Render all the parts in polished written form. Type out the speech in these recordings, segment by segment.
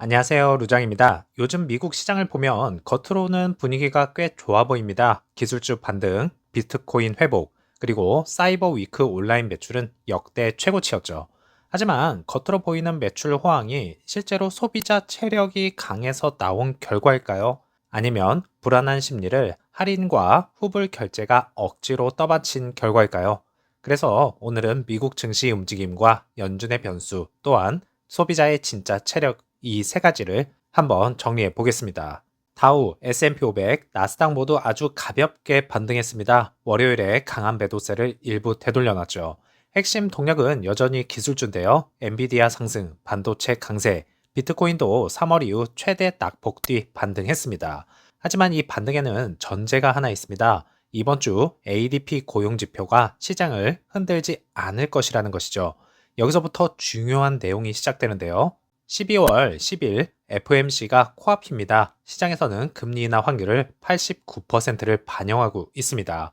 안녕하세요, 루장입니다. 요즘 미국 시장을 보면 겉으로는 분위기가 꽤 좋아 보입니다. 기술주 반등, 비트코인 회복, 그리고 사이버 위크 온라인 매출은 역대 최고치였죠. 하지만 겉으로 보이는 매출 호황이 실제로 소비자 체력이 강해서 나온 결과일까요? 아니면 불안한 심리를 할인과 후불 결제가 억지로 떠받친 결과일까요? 그래서 오늘은 미국 증시 움직임과 연준의 변수 또한 소비자의 진짜 체력 이 세 가지를 한번 정리해 보겠습니다. 다우, S&P 500, 나스닥 모두 아주 가볍게 반등했습니다. 월요일에 강한 매도세를 일부 되돌려놨죠. 핵심 동력은 여전히 기술주인데요. 엔비디아 상승, 반도체 강세, 비트코인도 3월 이후 최대 낙폭 뒤 반등했습니다. 하지만 이 반등에는 전제가 하나 있습니다. 이번 주 ADP 고용 지표가 시장을 흔들지 않을 것이라는 것이죠. 여기서부터 중요한 내용이 시작되는데요. 12월 10일 FOMC가 코앞입니다. 시장에서는 금리 인하 확률을 89%를 반영하고 있습니다.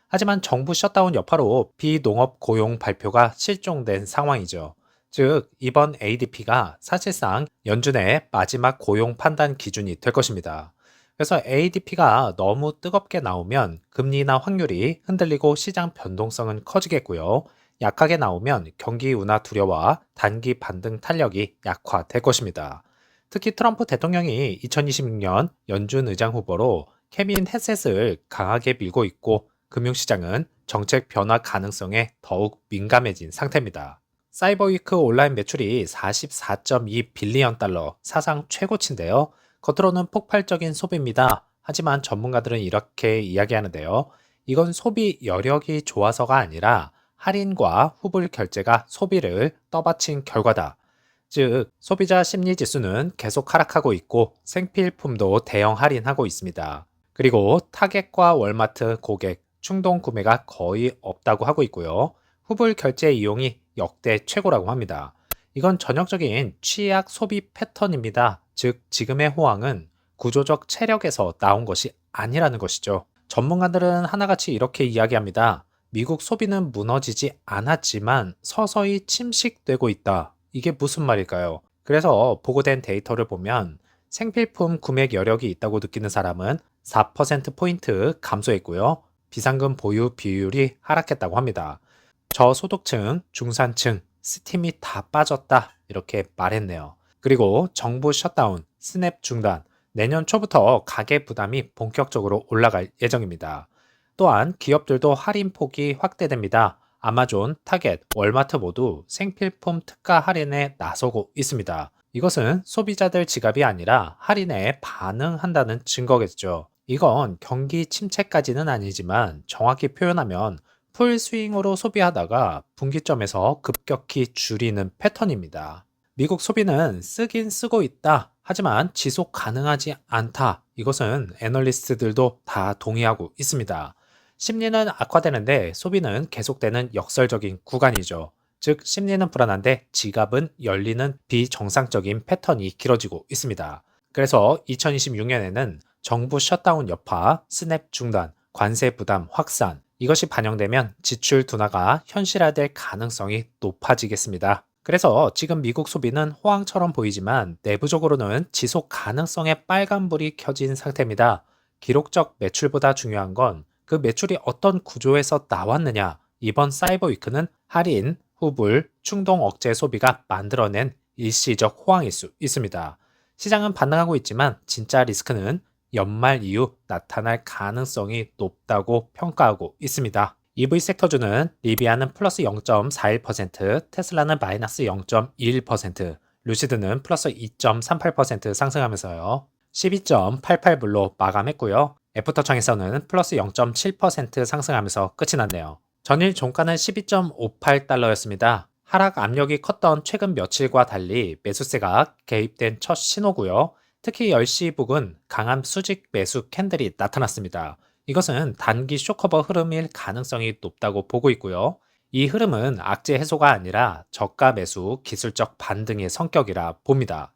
하지만 정부 셧다운 여파로 비농업 고용 발표가 실종된 상황이죠. 즉, 이번 ADP가 사실상 연준의 마지막 고용 판단 기준이 될 것입니다. 그래서 ADP가 너무 뜨겁게 나오면 금리 인하 확률이 흔들리고 시장 변동성은 커지겠고요. 약하게 나오면 경기 운하 두려워와 단기 반등 탄력이 약화될 것입니다. 특히 트럼프 대통령이 2026년 연준 의장 후보로 케빈 헤셋을 강하게 밀고 있고 금융시장은 정책 변화 가능성에 더욱 민감해진 상태입니다. 사이버위크 온라인 매출이 44.2 빌리언 달러 사상 최고치인데요. 겉으로는 폭발적인 소비입니다. 하지만 전문가들은 이렇게 이야기하는데요. 이건 소비 여력이 좋아서가 아니라 할인과 후불 결제가 소비를 떠받친 결과다. 즉, 소비자 심리 지수는 계속 하락하고 있고 생필품도 대형 할인하고 있습니다. 그리고 타겟과 월마트 고객 충동 구매가 거의 없다고 하고 있고요. 후불 결제 이용이 역대 최고라고 합니다. 이건 전형적인 취약 소비 패턴입니다. 즉, 지금의 호황은 구조적 체력에서 나온 것이 아니라는 것이죠. 전문가들은 하나같이 이렇게 이야기합니다. 미국 소비는 무너지지 않았지만 서서히 침식되고 있다. 이게 무슨 말일까요? 그래서 보고된 데이터를 보면 생필품 구매 여력이 있다고 느끼는 사람은 4%포인트 감소했고요. 비상금 보유 비율이 하락했다고 합니다. 저소득층, 중산층, 스팀이 다 빠졌다. 이렇게 말했네요. 그리고 정부 셧다운, 스냅 중단, 내년 초부터 가계 부담이 본격적으로 올라갈 예정입니다. 또한 기업들도 할인 폭이 확대됩니다. 아마존, 타겟, 월마트 모두 생필품 특가 할인에 나서고 있습니다. 이것은 소비자들 지갑이 아니라 할인에 반응한다는 증거겠죠. 이건 경기 침체까지는 아니지만 정확히 표현하면 풀 스윙으로 소비하다가 분기점에서 급격히 줄이는 패턴입니다. 미국 소비는 쓰긴 쓰고 있다. 하지만 지속 가능하지 않다. 이것은 애널리스트들도 다 동의하고 있습니다. 심리는 악화되는데 소비는 계속되는 역설적인 구간이죠. 즉, 심리는 불안한데 지갑은 열리는 비정상적인 패턴이 길어지고 있습니다. 그래서 2026년에는 정부 셧다운 여파, 스냅 중단, 관세 부담 확산, 이것이 반영되면 지출 둔화가 현실화될 가능성이 높아지겠습니다. 그래서 지금 미국 소비는 호황처럼 보이지만 내부적으로는 지속 가능성의 빨간불이 켜진 상태입니다. 기록적 매출보다 중요한 건 그 매출이 어떤 구조에서 나왔느냐. 이번 사이버 위크는 할인, 후불, 충동 억제 소비가 만들어낸 일시적 호황일 수 있습니다. 시장은 반응하고 있지만 진짜 리스크는 연말 이후 나타날 가능성이 높다고 평가하고 있습니다. EV 섹터주는 리비아는 플러스 0.41%, 테슬라는 마이너스 0.21%, 루시드는 플러스 2.38% 상승하면서요. 12.88불로 마감했고요. 애프터청에서는 플러스 0.7% 상승하면서 끝이 났네요. 전일 종가는 12.58달러였습니다. 하락 압력이 컸던 최근 며칠과 달리 매수세가 개입된 첫 신호고요. 특히 10시 부근 강한 수직 매수 캔들이 나타났습니다. 이것은 단기 쇼커버 흐름일 가능성이 높다고 보고 있고요. 이 흐름은 악재 해소가 아니라 저가 매수 기술적 반등의 성격이라 봅니다.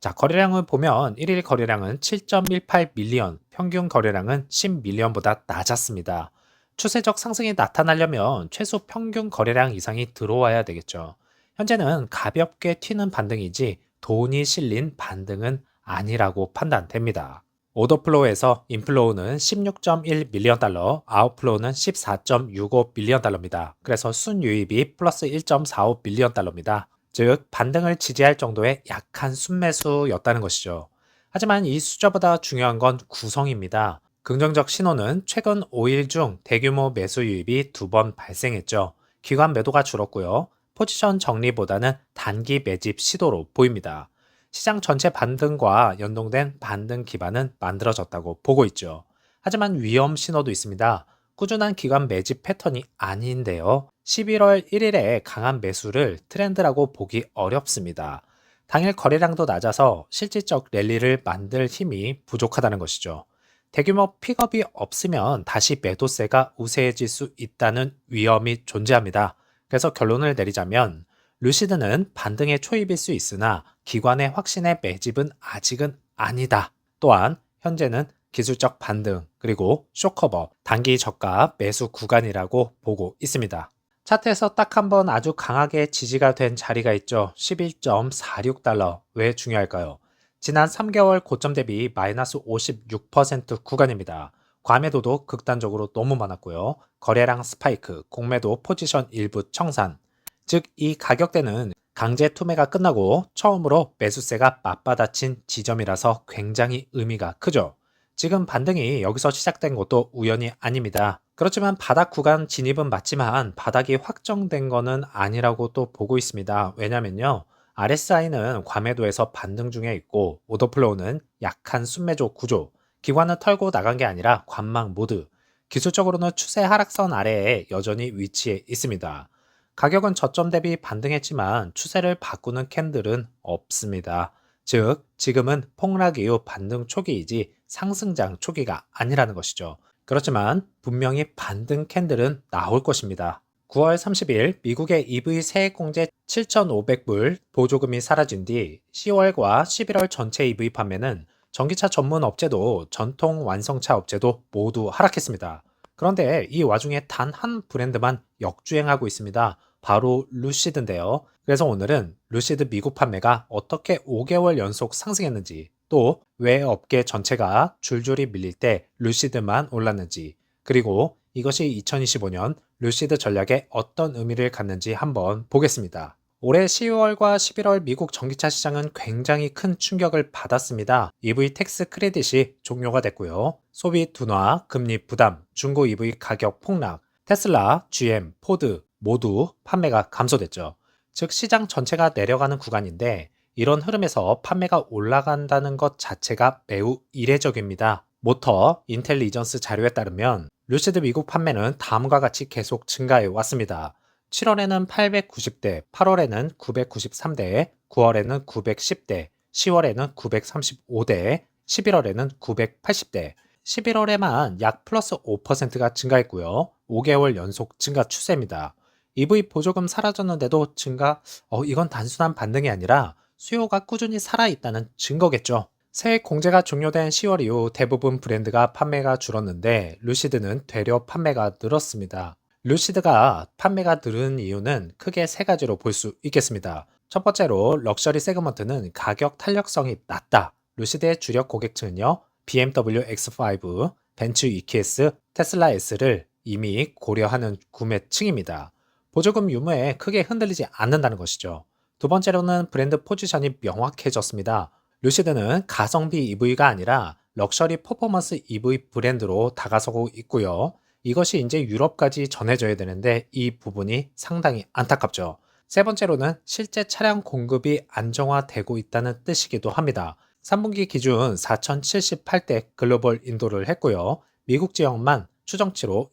자, 거래량을 보면 1일 거래량은 7.18 밀리언, 평균 거래량은 10 밀리언보다 낮았습니다. 추세적 상승이 나타나려면 최소 평균 거래량 이상이 들어와야 되겠죠. 현재는 가볍게 튀는 반등이지 돈이 실린 반등은 아니라고 판단됩니다. 오더플로우에서 인플로우는 16.1 밀리언 달러, 아웃플로우는 14.65 밀리언 달러입니다. 그래서 순유입이 플러스 1.45 밀리언 달러입니다. 즉 반등을 지지할 정도의 약한 순매수였다는 것이죠. 하지만 이 숫자보다 중요한 건 구성입니다. 긍정적 신호는 최근 5일 중 대규모 매수 유입이 2번 발생했죠. 기관 매도가 줄었고요. 포지션 정리보다는 단기 매집 시도로 보입니다. 시장 전체 반등과 연동된 반등 기반은 만들어졌다고 보고 있죠. 하지만 위험 신호도 있습니다. 꾸준한 기관 매집 패턴이 아닌데요. 11월 1일에 강한 매수를 트렌드라고 보기 어렵습니다. 당일 거래량도 낮아서 실질적 랠리를 만들 힘이 부족하다는 것이죠. 대규모 픽업이 없으면 다시 매도세가 우세해질 수 있다는 위험이 존재합니다. 그래서 결론을 내리자면 루시드는 반등의 초입일 수 있으나 기관의 확신의 매집은 아직은 아니다. 또한 현재는 기술적 반등 그리고 쇼커버 단기 저가 매수 구간이라고 보고 있습니다. 차트에서 딱 한 번 아주 강하게 지지가 된 자리가 있죠. 11.46달러. 왜 중요할까요? 지난 3개월 고점 대비 마이너스 56% 구간입니다. 과매도도 극단적으로 너무 많았고요. 거래량 스파이크, 공매도 포지션 일부 청산. 즉, 이 가격대는 강제 투매가 끝나고 처음으로 매수세가 맞받아친 지점이라서 굉장히 의미가 크죠. 지금 반등이 여기서 시작된 것도 우연이 아닙니다. 그렇지만 바닥 구간 진입은 맞지만 바닥이 확정된 것은 아니라고 또 보고 있습니다. 왜냐면요. RSI는 과매도에서 반등 중에 있고 오더플로우는 약한 순매조 구조, 기관은 털고 나간 게 아니라 관망 모드, 기술적으로는 추세 하락선 아래에 여전히 위치해 있습니다. 가격은 저점 대비 반등했지만 추세를 바꾸는 캔들은 없습니다. 즉, 지금은 폭락 이후 반등 초기이지 상승장 초기가 아니라는 것이죠. 그렇지만 분명히 반등 캔들은 나올 것입니다. 9월 30일 미국의 EV 세액공제 7,500불 보조금이 사라진 뒤 10월과 11월 전체 EV 판매는 전기차 전문 업체도 전통 완성차 업체도 모두 하락했습니다. 그런데 이 와중에 단 한 브랜드만 역주행하고 있습니다. 바로 루시드인데요. 그래서 오늘은 루시드 미국 판매가 어떻게 5개월 연속 상승했는지, 또 왜 업계 전체가 줄줄이 밀릴 때 루시드만 올랐는지, 그리고 이것이 2025년 루시드 전략에 어떤 의미를 갖는지 한번 보겠습니다. 올해 10월과 11월 미국 전기차 시장은 굉장히 큰 충격을 받았습니다. EV 텍스 크레딧이 종료가 됐고요. 소비 둔화, 금리 부담, 중고 EV 가격 폭락, 테슬라, GM, 포드 모두 판매가 감소됐죠. 즉 시장 전체가 내려가는 구간인데 이런 흐름에서 판매가 올라간다는 것 자체가 매우 이례적입니다. 모터 인텔리전스 자료에 따르면 루시드 미국 판매는 다음과 같이 계속 증가해 왔습니다. 7월에는 890대, 8월에는 993대, 9월에는 910대, 10월에는 935대, 11월에는 980대, 11월에만 약 플러스 5%가 증가했고요. 5개월 연속 증가 추세입니다. EV 보조금 사라졌는데도 증가, 이건 단순한 반등이 아니라 수요가 꾸준히 살아있다는 증거겠죠. 세액 공제가 종료된 10월 이후 대부분 브랜드가 판매가 줄었는데 루시드는 되려 판매가 늘었습니다. 루시드가 판매가 늘은 이유는 크게 세 가지로 볼 수 있겠습니다. 첫 번째로 럭셔리 세그먼트는 가격 탄력성이 낮다. 루시드의 주력 고객층은요. BMW X5, 벤츠 EQS, 테슬라 S를 이미 고려하는 구매층입니다. 보조금 유무에 크게 흔들리지 않는다는 것이죠. 두 번째로는 브랜드 포지션이 명확해졌습니다. 루시드는 가성비 EV가 아니라 럭셔리 퍼포먼스 EV 브랜드로 다가서고 있고요. 이것이 이제 유럽까지 전해져야 되는데 이 부분이 상당히 안타깝죠. 세 번째로는 실제 차량 공급이 안정화되고 있다는 뜻이기도 합니다. 3분기 기준 4,078대 글로벌 인도를 했고요. 미국 지역만 추정치로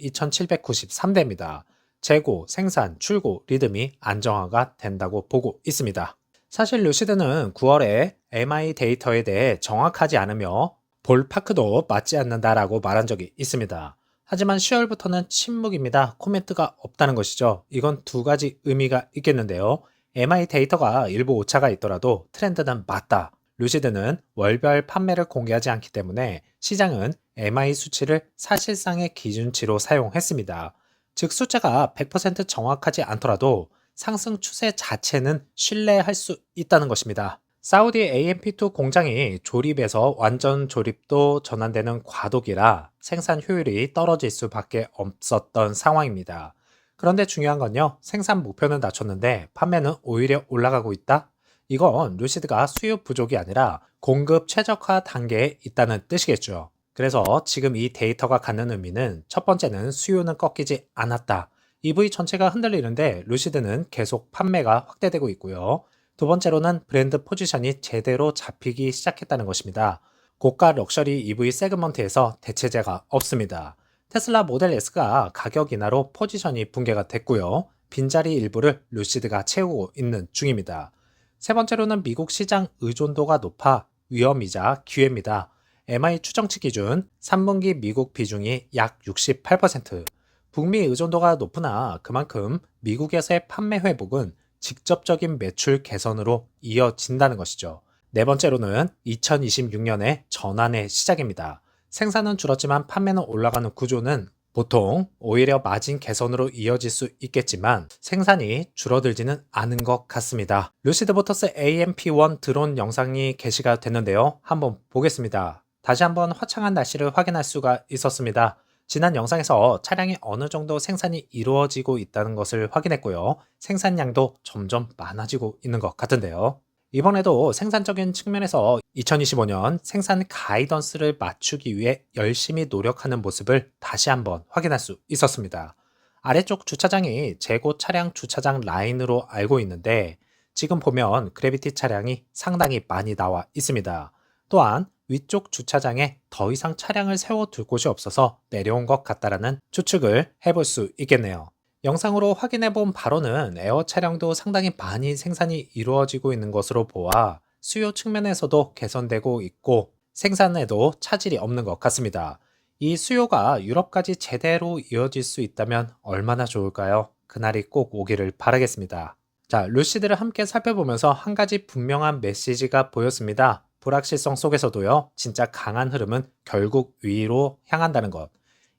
2,793대입니다. 재고, 생산, 출고 리듬이 안정화가 된다고 보고 있습니다. 사실 루시드는 9월에 MI 데이터에 대해 정확하지 않으며 볼파크도 맞지 않는다라고 말한 적이 있습니다. 하지만 10월부터는 침묵입니다. 코멘트가 없다는 것이죠. 이건 두 가지 의미가 있겠는데요. MI 데이터가 일부 오차가 있더라도 트렌드는 맞다. 루시드는 월별 판매를 공개하지 않기 때문에 시장은 MI 수치를 사실상의 기준치로 사용했습니다. 즉 숫자가 100% 정확하지 않더라도 상승 추세 자체는 신뢰할 수 있다는 것입니다. 사우디 AMP2 공장이 조립에서 완전 조립도 전환되는 과도기라 생산 효율이 떨어질 수밖에 없었던 상황입니다. 그런데 중요한 건요, 생산 목표는 낮췄는데 판매는 오히려 올라가고 있다? 이건 루시드가 수요 부족이 아니라 공급 최적화 단계에 있다는 뜻이겠죠. 그래서 지금 이 데이터가 갖는 의미는 첫 번째는 수요는 꺾이지 않았다. EV 전체가 흔들리는데 루시드는 계속 판매가 확대되고 있고요. 두 번째로는 브랜드 포지션이 제대로 잡히기 시작했다는 것입니다. 고가 럭셔리 EV 세그먼트에서 대체제가 없습니다. 테슬라 모델 S가 가격 인하로 포지션이 붕괴가 됐고요. 빈자리 일부를 루시드가 채우고 있는 중입니다. 세 번째로는 미국 시장 의존도가 높아 위험이자 기회입니다. MI 추정치 기준 3분기 미국 비중이 약 68%, 북미 의존도가 높으나 그만큼 미국에서의 판매 회복은 직접적인 매출 개선으로 이어진다는 것이죠. 네 번째로는 2026년의 전환의 시작입니다. 생산은 줄었지만 판매는 올라가는 구조는 보통 오히려 마진 개선으로 이어질 수 있겠지만 생산이 줄어들지는 않은 것 같습니다. 루시드 모터스 AMP1 드론 영상이 게시가 됐는데요. 한번 보겠습니다. 다시 한번 화창한 날씨를 확인할 수가 있었습니다. 지난 영상에서 차량이 어느 정도 생산이 이루어지고 있다는 것을 확인했고요. 생산량도 점점 많아지고 있는 것 같은데요. 이번에도 생산적인 측면에서 2025년 생산 가이던스를 맞추기 위해 열심히 노력하는 모습을 다시 한번 확인할 수 있었습니다. 아래쪽 주차장이 재고 차량 주차장 라인으로 알고 있는데 지금 보면 그래비티 차량이 상당히 많이 나와 있습니다. 또한 위쪽 주차장에 더 이상 차량을 세워둘 곳이 없어서 내려온 것 같다라는 추측을 해볼 수 있겠네요. 영상으로 확인해 본 바로는 에어 차량도 상당히 많이 생산이 이루어지고 있는 것으로 보아 수요 측면에서도 개선되고 있고 생산에도 차질이 없는 것 같습니다. 이 수요가 유럽까지 제대로 이어질 수 있다면 얼마나 좋을까요? 그날이 꼭 오기를 바라겠습니다. 자, 루시드를 함께 살펴보면서 한 가지 분명한 메시지가 보였습니다. 불확실성 속에서도요, 진짜 강한 흐름은 결국 위로 향한다는 것.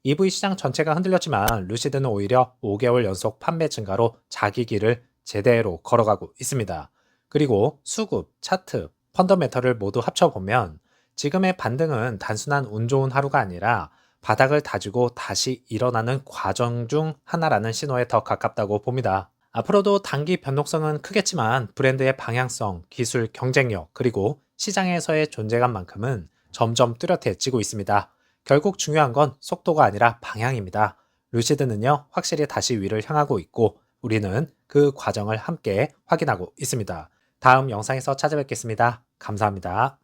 EV 시장 전체가 흔들렸지만 루시드는 오히려 5개월 연속 판매 증가로 자기 길을 제대로 걸어가고 있습니다. 그리고 수급, 차트, 펀더메터를 모두 합쳐보면 지금의 반등은 단순한 운 좋은 하루가 아니라 바닥을 다지고 다시 일어나는 과정 중 하나라는 신호에 더 가깝다고 봅니다. 앞으로도 단기 변동성은 크겠지만 브랜드의 방향성, 기술 경쟁력, 그리고 시장에서의 존재감만큼은 점점 뚜렷해지고 있습니다. 결국 중요한 건 속도가 아니라 방향입니다. 루시드는요, 확실히 다시 위를 향하고 있고 우리는 그 과정을 함께 확인하고 있습니다. 다음 영상에서 찾아뵙겠습니다. 감사합니다.